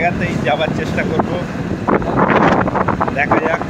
জায়গাতেই যাবার চেষ্টা করব, দেখা যাক।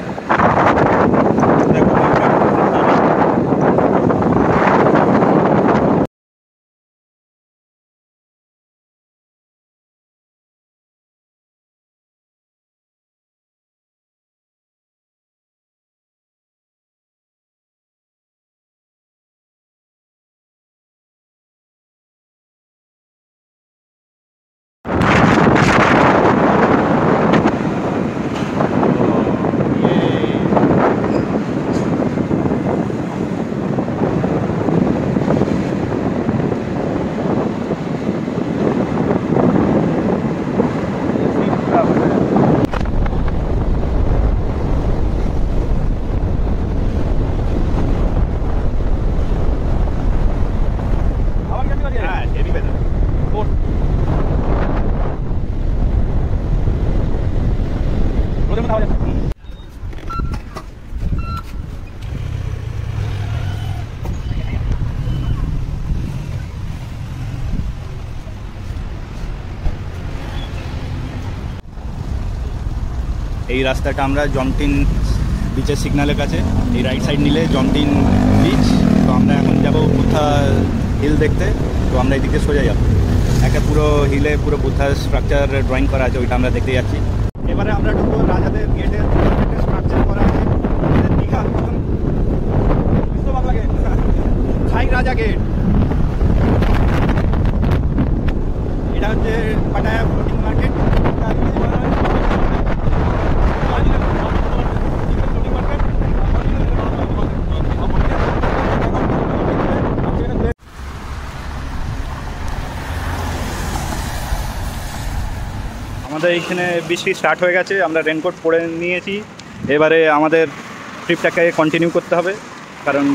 এই রাস্তাটা আমরা জমটিন বিচের সিগন্যালের কাছে, এই রাইট সাইড নিলে জমটিন বিচ। তো আমরা এখন যাব বুদ্ধা হিল দেখতে। তো আমরা এদিকে সোজা যাব, একটা পুরো হিলে পুরো বুদ্ধা স্ট্রাকচার ড্রয়িং করা আছে, ওইটা আমরা দেখতে যাচ্ছি। এবারে আমরা ঢুকবো রাজাদের গেটের স্ট্রাকচার করা আছে দীঘা বাংলা গেট, খাই রাজা গেট। এটা হচ্ছে পাটায়া ফ্লোটিং মার্কেট। আমাদের এইখানে বৃষ্টি স্টার্ট হয়ে গেছে, আমরা রেনকোট পরে নিয়েছি। এবারে আমাদের ট্রিপটাকে কন্টিনিউ করতে হবে, কারণ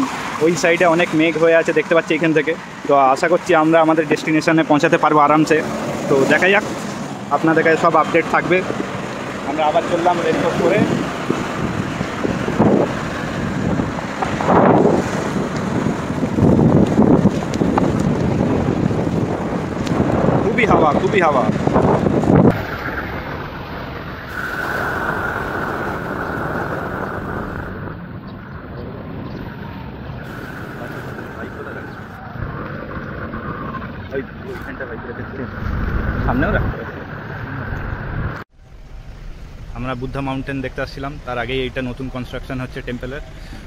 ওই সাইডে অনেক মেঘ হয়ে আছে দেখতে পাচ্ছি এখান থেকে। তো আশা করছি আমরা আমাদের ডেস্টিনেশনে পৌঁছাতে পারবো আরামসে। তো দেখা যাক, আপনাদের কাছে সব আপডেট থাকবে। আমরা আবার চললাম রেনকোট পরে। খুবই হাওয়া, খুবই হাওয়া। সামনেও রাখতে আমরা বুদ্ধা মাউন্টেন দেখতে আসছিলাম, তার আগেই এইটা নতুন কনস্ট্রাকশন হচ্ছে টেম্পলের,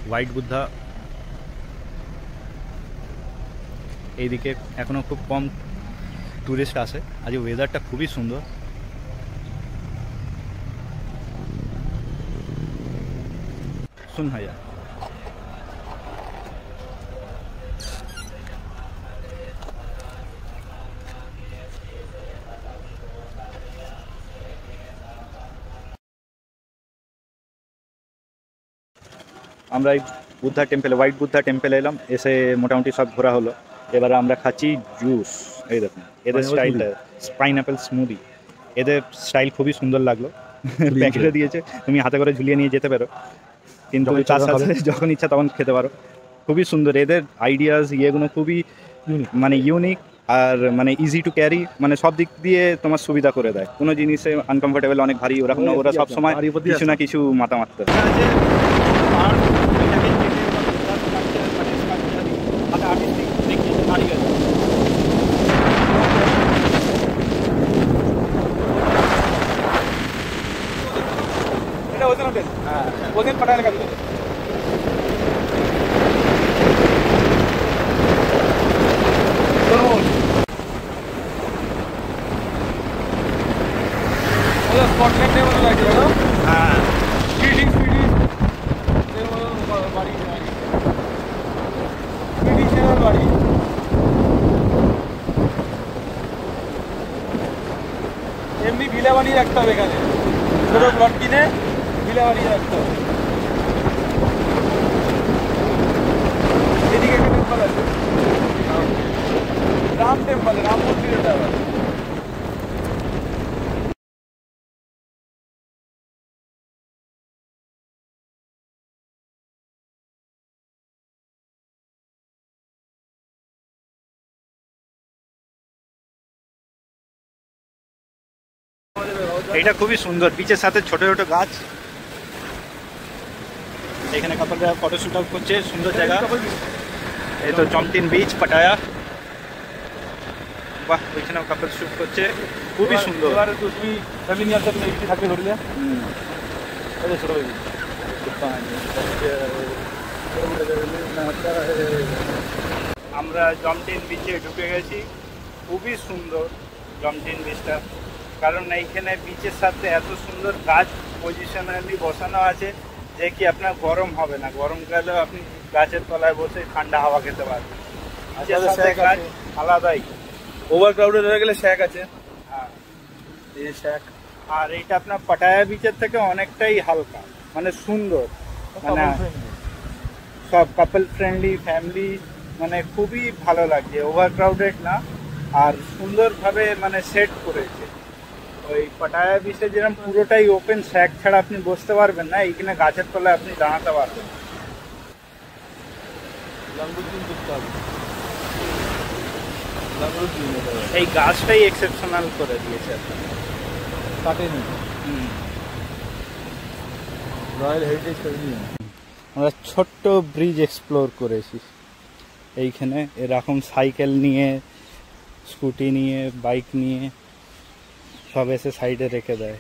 হোয়াইট বুদ্ধা। এইদিকে এখনও খুব কম ট্যুরিস্ট আসে। আজ ওয়েদারটা খুবই সুন্দর। শুন ভাইয়া, আমরা এই বুদ্ধা টেম্পেলে, হোয়াইট বুদ্ধা টেম্পেলে এলাম, এসে মোটামুটি সব ঘোরা হলো। এবারে আমরা খাচ্ছি জুস। এই দেখুন এদের স্টাইলটা, পাইনঅ্যাপেল স্মুদি। এদের স্টাইল খুবই সুন্দর লাগলো। প্যাকেটে দিয়েছে, তুমি হাতে করে ঝুলিয়ে নিয়ে যেতে পারো, কিন্তু তার সাথে যখন ইচ্ছা তখন খেতে পারো। খুবই সুন্দর এদের আইডিয়াস, ইয়েগুলো খুবই মানে ইউনিক আর মানে ইজি টু ক্যারি, মানে সব দিক দিয়ে তোমার সুবিধা করে দেয়। কোনো জিনিসে আনকমফোর্টেবল অনেক ভারী ওরকম না, ওরা সবসময় কিছু না কিছু মাথা মারতে। ওদের পাঠালে কাজ করে স্পটলাইট মতো লাগছে দাদা। হ্যাঁ স্পিডিং বাড়ি স্পিডিং সেবার বাড়ি। এমনি ভিলা বানিয়ে রাখতে হবে এখানে, ছোটো প্লট কিনে ভিলা বানিয়ে রাখতে হবে। এদিকে একটা টেম্পল আছে, রাম টেম্পল, রাম মন্দির। এটা আবার এটা খুবই সুন্দর, বিচের সাথে ছোট ছোট গাছ। এখানে কাপড়রা ফটো শুট আউট করছে, সুন্দর জায়গা। এই তো জমটিন বিচ পাটায়া, বাহ ওইখানেও কাপড় শুট করছে, খুবই সুন্দর। তুমি ফ্যামিলি নিয়ে আসলে একটু থাকবে ধরলে ছোট আমরা জমটিন বিচে ঢুকে গেছি, খুবই সুন্দর জমটিন বিচটা, কারণ এইখানে বিচের সাথে এত সুন্দর গাছ পজিশনালি বসানো আছে যে কি আপনার গরম হবে না, গরমকালেও আপনি গাছের তলায় বসে ঠান্ডা হাওয়া খেতে পারবেন। গাছ আলাদাই। ওভার ক্রাউডেড হয়ে গেলে শ্যাক আছে। হ্যাঁ এই শ্যাক। আর এইটা আপনার পাটায়া বিচের থেকে অনেকটাই হালকা, মানে সুন্দর, মানে সব কাপল ফ্রেন্ডলি, ফ্যামিলি, মানে খুবই ভালো লাগছে, ওভার ক্রাউডেড না, আর সুন্দরভাবে মানে সেট করেছে। ওই পাটায়া বিচে যেরকম পুরোটাই ওপেন, শ্যাক ছাড়া আপনি বসতে পারবেন না, এইখানে গাছের তলায় আপনি দাঁড়াতে পারবেন। এই গাছটাই এক্সেপশনাল করে দিয়েছে কাটেনি, রয়্যাল হেরিটেজ প্যাভিলিয়ন। আমরা ছোট্ট ব্রিজ এক্সপ্লোর করেছি এইখানে, এরকম সাইকেল নিয়ে, স্কুটি নিয়ে, বাইক নিয়ে সব এসে সাইডে রেখে দেয়।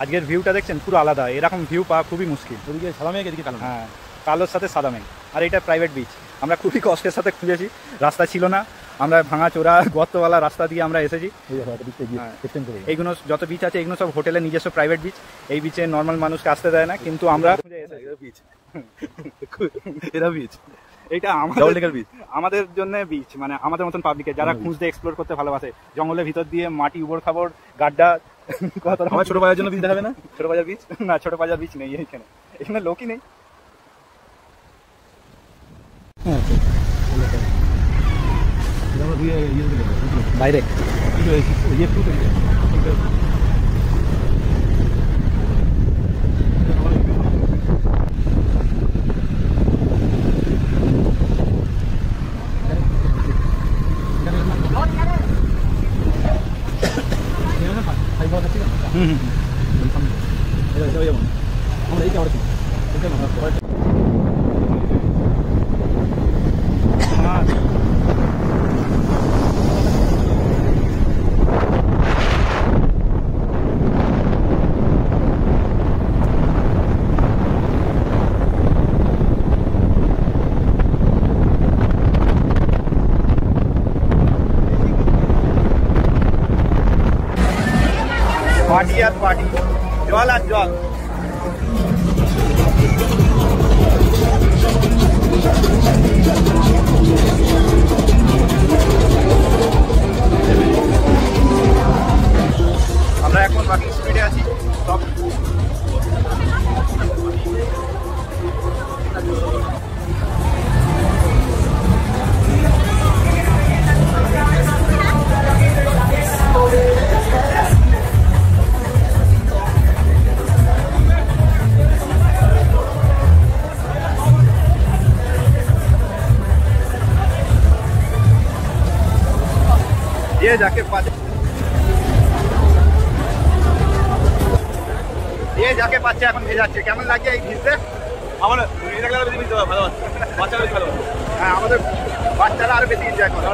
আজকের ভিউটা দেখছেন পুরো আলাদা, এরকম ভিউ পাওয়া খুবই মুশকিল। ওদিকে সাদা মেঘ, এদিকে কালো। হ্যাঁ, কালোর সাথে সাদা মেঘ। আর এটা প্রাইভেট বিচ, আমরা খুবই কষ্টের সাথে খুঁজেছি, রাস্তা ছিল না, আমরা ভাঙা চোরা গর্তওয়ালা রাস্তা দিয়ে আমরা এসেছি। এইগুলো যত বিচ আছে এগুলো সব হোটেলের নিজস্ব প্রাইভেট বিচ, এই বিচে নর্মাল মানুষকে আসতে দেয় না, কিন্তু আমরা এটা আমাদের জন্য বিচ, মানে আমাদের মতন পাবলিকের যারা খুঁজতে এক্সপ্লোর করতে ভালোবাসে, জঙ্গলের ভিতর দিয়ে মাটি উবড় খাবড় গাড্ডা, আমার ছোট বাজার জন্য বিচ দেখাবে না? ছোট বাজার বিচ না, ছোট বাজার বিচ নেই এখানে, এখানে লোকই নেই। বাইরে পার্টি আর পার্টি, জল আর জল। আমরা এখন বাকি স্পিডে আছি সব। ये जाके পাচ্ছে এখন ভেজাচ্ছে, কেমন লাগছে এই ভিজতে? আমার বেশি ভালো, বাচ্চারা বেশি ভালো। হ্যাঁ, আমাদের বাচ্চারা আরো বেশি এনজয় করে।